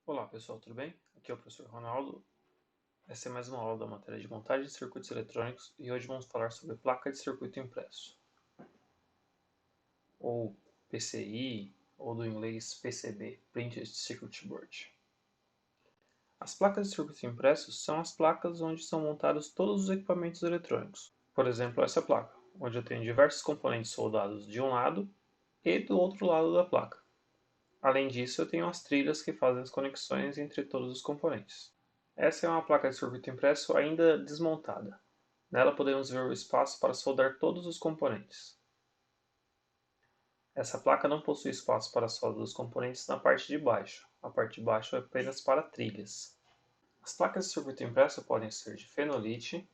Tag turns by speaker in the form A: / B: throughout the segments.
A: Olá pessoal, tudo bem? Aqui é o professor Ronaldo. Essa é mais uma aula da matéria de montagem de circuitos eletrônicos e hoje vamos falar sobre placa de circuito impresso, ou PCI, ou do inglês PCB, Printed Circuit Board. As placas de circuito impresso são as placas onde são montados todos os equipamentos eletrônicos. Por exemplo, essa placa, onde eu tenho diversos componentes soldados de um lado e do outro lado da placa. Além disso, eu tenho as trilhas que fazem as conexões entre todos os componentes. Essa é uma placa de circuito impresso ainda desmontada. Nela podemos ver o espaço para soldar todos os componentes. Essa placa não possui espaço para solda dos componentes na parte de baixo. A parte de baixo é apenas para trilhas. As placas de circuito impresso podem ser de fenolite,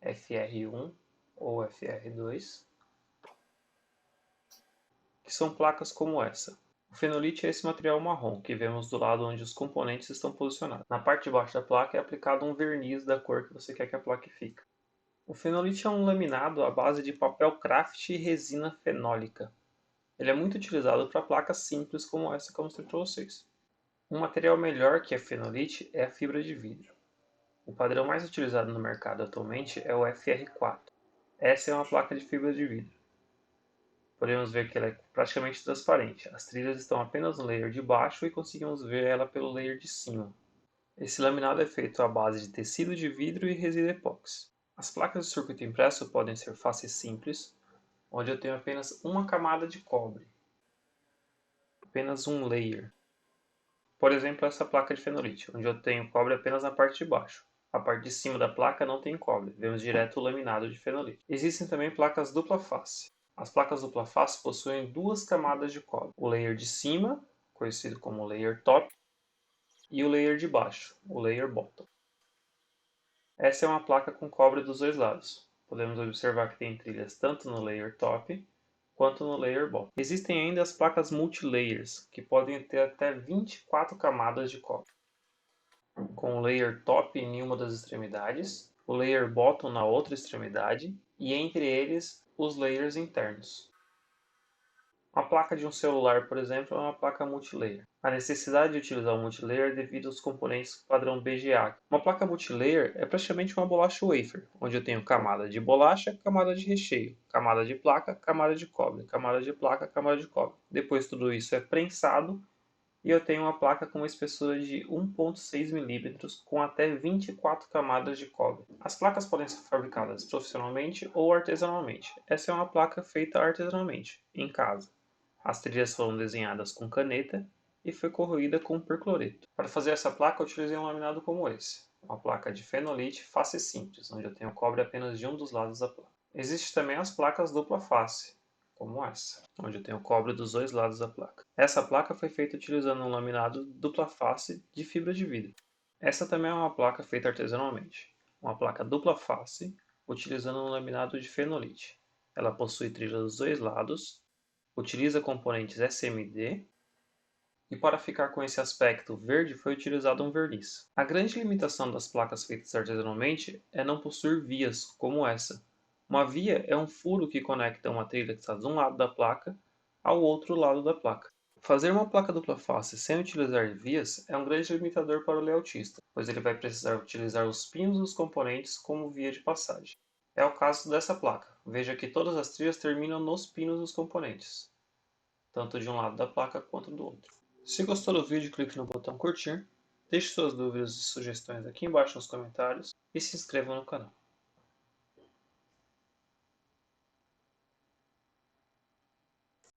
A: FR1 ou FR2, que são placas como essa. O fenolite é esse material marrom que vemos do lado onde os componentes estão posicionados. Na parte de baixo da placa é aplicado um verniz da cor que você quer que a placa fique. O fenolite é um laminado à base de papel craft e resina fenólica. Ele é muito utilizado para placas simples como essa que eu mostrei para vocês. Um material melhor que a fenolite é a fibra de vidro. O padrão mais utilizado no mercado atualmente é o FR4. Essa é uma placa de fibra de vidro. Podemos ver que ela é praticamente transparente. As trilhas estão apenas no layer de baixo e conseguimos ver ela pelo layer de cima. Esse laminado é feito à base de tecido de vidro e resina epóxi. As placas de circuito impresso podem ser faces simples, onde eu tenho apenas uma camada de cobre, apenas um layer. Por exemplo, essa placa de fenolite, onde eu tenho cobre apenas na parte de baixo. A parte de cima da placa não tem cobre, vemos direto o laminado de fenolite. Existem também placas dupla face. As placas dupla face possuem duas camadas de cobre. O layer de cima, conhecido como layer top, e o layer de baixo, o layer bottom. Essa é uma placa com cobre dos dois lados. Podemos observar que tem trilhas tanto no layer top quanto no layer bottom. Existem ainda as placas multilayers, que podem ter até 24 camadas de cobre, com o layer top em uma das extremidades, o layer bottom na outra extremidade e entre eles os layers internos. Uma placa de um celular, por exemplo, é uma placa multilayer. A necessidade de utilizar o multilayer é devido aos componentes padrão BGA. Uma placa multilayer é praticamente uma bolacha wafer, onde eu tenho camada de bolacha, camada de recheio, camada de placa, camada de cobre, camada de placa, camada de cobre. Depois tudo isso é prensado e eu tenho uma placa com uma espessura de 1,6 mm com até 24 camadas de cobre. As placas podem ser fabricadas profissionalmente ou artesanalmente. Essa é uma placa feita artesanalmente, em casa. As trilhas foram desenhadas com caneta e foi corroída com percloreto. Para fazer essa placa eu utilizei um laminado como esse, uma placa de fenolite face simples, onde eu tenho cobre apenas de um dos lados da placa. Existem também as placas dupla face, como essa, onde eu tenho cobre dos dois lados da placa. Essa placa foi feita utilizando um laminado dupla face de fibra de vidro. Essa também é uma placa feita artesanalmente, uma placa dupla face utilizando um laminado de fenolite. Ela possui trilha dos dois lados, utiliza componentes SMD e para ficar com esse aspecto verde foi utilizado um verniz. A grande limitação das placas feitas artesanalmente é não possuir vias como essa. Uma via é um furo que conecta uma trilha que está de um lado da placa ao outro lado da placa. Fazer uma placa dupla face sem utilizar vias é um grande limitador para o layoutista, pois ele vai precisar utilizar os pinos dos componentes como via de passagem. É o caso dessa placa. Veja que todas as trilhas terminam nos pinos dos componentes, tanto de um lado da placa quanto do outro. Se gostou do vídeo, clique no botão curtir, deixe suas dúvidas e sugestões aqui embaixo nos comentários e se inscreva no canal.